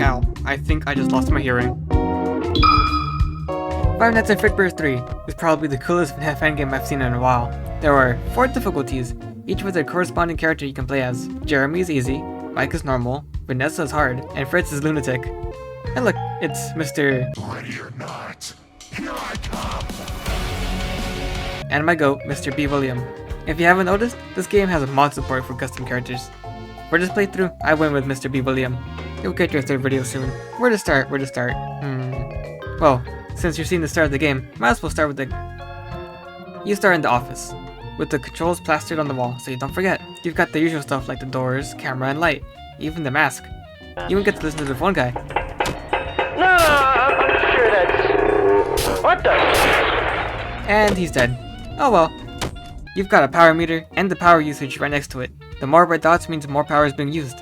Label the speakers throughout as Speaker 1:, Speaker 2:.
Speaker 1: Ow, I think I just lost my hearing. Five Nights at Frickbear 3 is probably the coolest Fnaf endgame I've seen in a while. There are 4 difficulties, each with a corresponding character you can play as. Jeremy is easy, Mike is normal, Vanessa is hard, and Fritz is lunatic. And look, it's Mr.
Speaker 2: Ready or not, here I come!
Speaker 1: And my goat, Mr. B. William. If you haven't noticed, this game has mod support for custom characters. For this playthrough, I went with Mr. B. William. You'll get your 3rd video soon. Where to start? Well, since you're seeing the start of the game, might as well start with You start in the office, with the controls plastered on the wall, so you don't forget. You've got the usual stuff like the doors, camera, and light. Even the mask. You even get to listen to the phone guy.
Speaker 3: No, I'm sure that's... What the...
Speaker 1: And he's dead. Oh well. You've got a power meter and the power usage right next to it. The more red dots means more power is being used.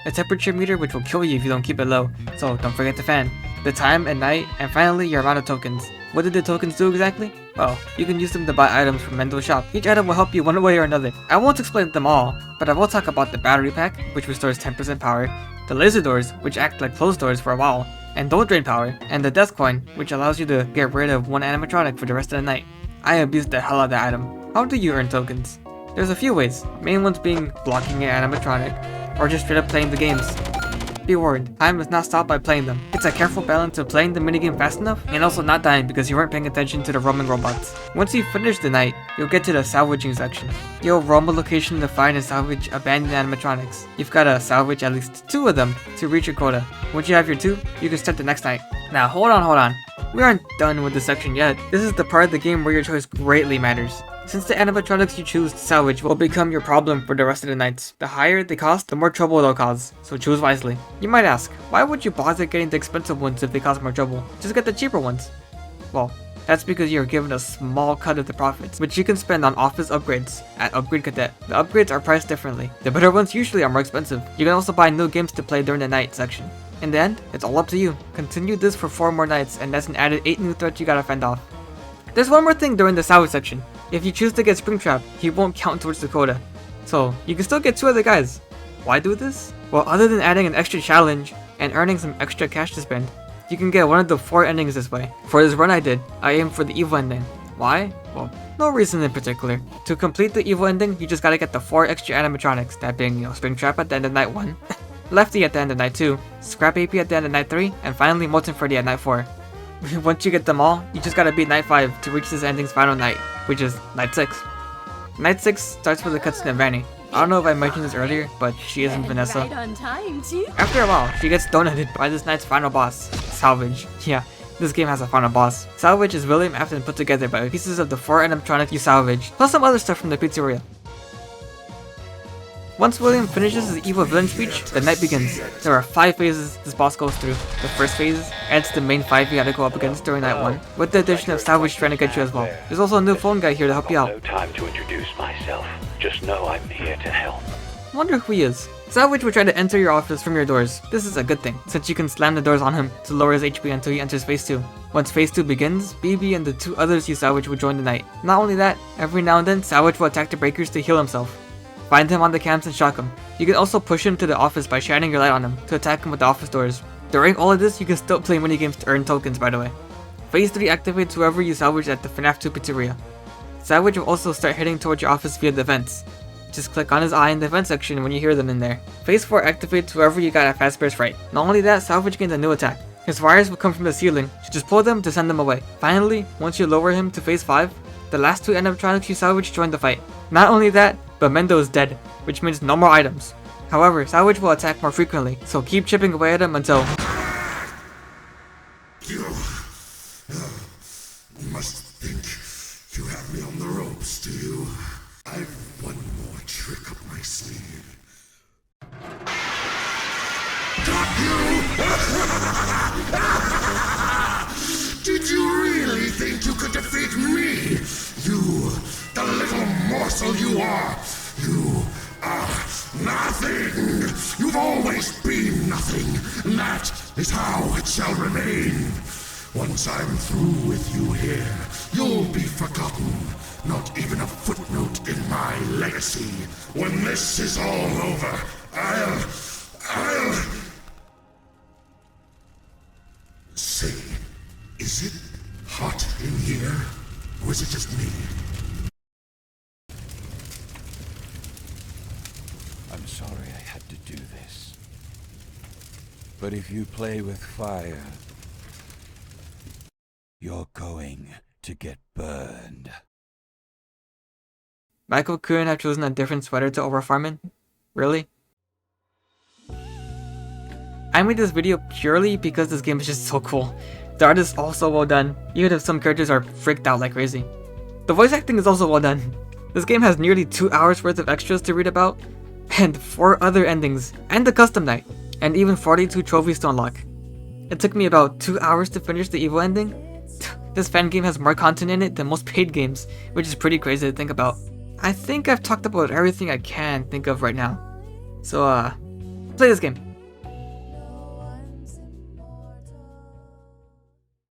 Speaker 1: A temperature meter which will kill you if you don't keep it low, so don't forget the fan. The time and night, and finally your amount of tokens. What did the tokens do exactly? Well, you can use them to buy items from Mendo's shop. Each item will help you one way or another. I won't explain them all, but I will talk about the battery pack, which restores 10% power, the laser doors, which act like closed doors for a while, and don't drain power, and the death coin, which allows you to get rid of one animatronic for the rest of the night. I abused the hell out of that item. How do you earn tokens? There's a few ways, main ones being blocking an animatronic, or just straight up playing the games. Be warned, time is not stopped by playing them. It's a careful balance of playing the minigame fast enough, and also not dying because you weren't paying attention to the roaming robots. Once you finish the night, you'll get to the salvaging section. You'll roam a location to find and salvage abandoned animatronics. You've gotta salvage at least 2 of them to reach your quota. Once you have your 2, you can start the next night. Now hold on. We aren't done with this section yet. This is the part of the game where your choice greatly matters. Since the animatronics you choose to salvage will become your problem for the rest of the nights. The higher they cost, the more trouble they'll cause, so choose wisely. You might ask, why would you bother getting the expensive ones if they cause more trouble? Just get the cheaper ones. Well, that's because you're given a small cut of the profits, which you can spend on office upgrades at Upgrade Cadet. The upgrades are priced differently. The better ones usually are more expensive. You can also buy new games to play during the night section. In the end, it's all up to you. Continue this for 4 more nights, and that's an added 8 new threats you gotta fend off. There's one more thing during the salvage section. If you choose to get Springtrap, he won't count towards the quota. So, you can still get 2 other guys. Why do this? Well, other than adding an extra challenge and earning some extra cash to spend, you can get one of the 4 endings this way. For this run I did, I aimed for the evil ending. Why? Well, no reason in particular. To complete the evil ending, you just gotta get the 4 extra animatronics, that being, Springtrap at the end of night 1, Lefty at the end of night 2, Scrap AP at the end of night 3, and finally Molten Freddy at night 4. Once you get them all, you just gotta beat night 5 to reach this ending's final night, which is night 6. Night 6 starts with a cutscene of Vanny. I don't know if I mentioned this earlier, but she isn't Vanessa.
Speaker 4: Right on time, too.
Speaker 1: After a while, she gets donutted by this night's final boss, Salvage. Yeah, this game has a final boss. Salvage is William Afton put together by pieces of the 4 animatronics you salvage, plus some other stuff from the pizzeria. Once William finishes his evil villain speech, the night begins. There are 5 phases this boss goes through. The first phase adds the main 5 you gotta go up against during night 1, with the addition of Salvage trying to get you as well. There's also a new phone guy here to help you out.
Speaker 3: No time to introduce myself. Just know I'm here to help.
Speaker 1: Wonder who he is. Salvage will try to enter your office from your doors. This is a good thing, since you can slam the doors on him to lower his HP until he enters phase 2. Once phase 2 begins, BB and the 2 others you salvage will join the night. Not only that, every now and then Salvage will attack the breakers to heal himself. Find him on the cams and shock him. You can also push him to the office by shining your light on him to attack him with the office doors. During all of this, you can still play minigames to earn tokens, by the way. Phase 3 activates whoever you salvage at the Fnaf 2 pizzeria. Salvage will also start heading towards your office via the vents. Just click on his eye in the vent section when you hear them in there. Phase 4 activates whoever you got at Fazbear's Fright. Not only that, Salvage gains a new attack. His wires will come from the ceiling, so just pull them to send them away. Finally, once you lower him to phase 5, the last 2 animatronics you salvage join the fight. Not only that, but Mendo is dead, which means no more items. However, Salvage will attack more frequently, so keep chipping away at him until...
Speaker 2: You must think you have me on the ropes, do you? I've one more trick up my sleeve. Got you! Did you really think you could defeat me? You, the little morsel you are! You are nothing! You've always been nothing! That is how it shall remain! Once I'm through with you here, you'll be forgotten. Not even a footnote in my legacy. When this is all over, I'll... is it just me?
Speaker 4: I'm sorry I had to do this. But if you play with fire, you're going to get burned.
Speaker 1: Michael couldn't have chosen a different sweater to overfarm in? Really? I made this video purely because this game is just so cool. The art is also well done, even if some characters are freaked out like crazy. The voice acting is also well done. This game has nearly 2 hours worth of extras to read about, and 4 other endings, and a custom night, and even 42 trophies to unlock. It took me about 2 hours to finish the evil ending. This fan game has more content in it than most paid games, which is pretty crazy to think about. I think I've talked about everything I can think of right now. So, play this game.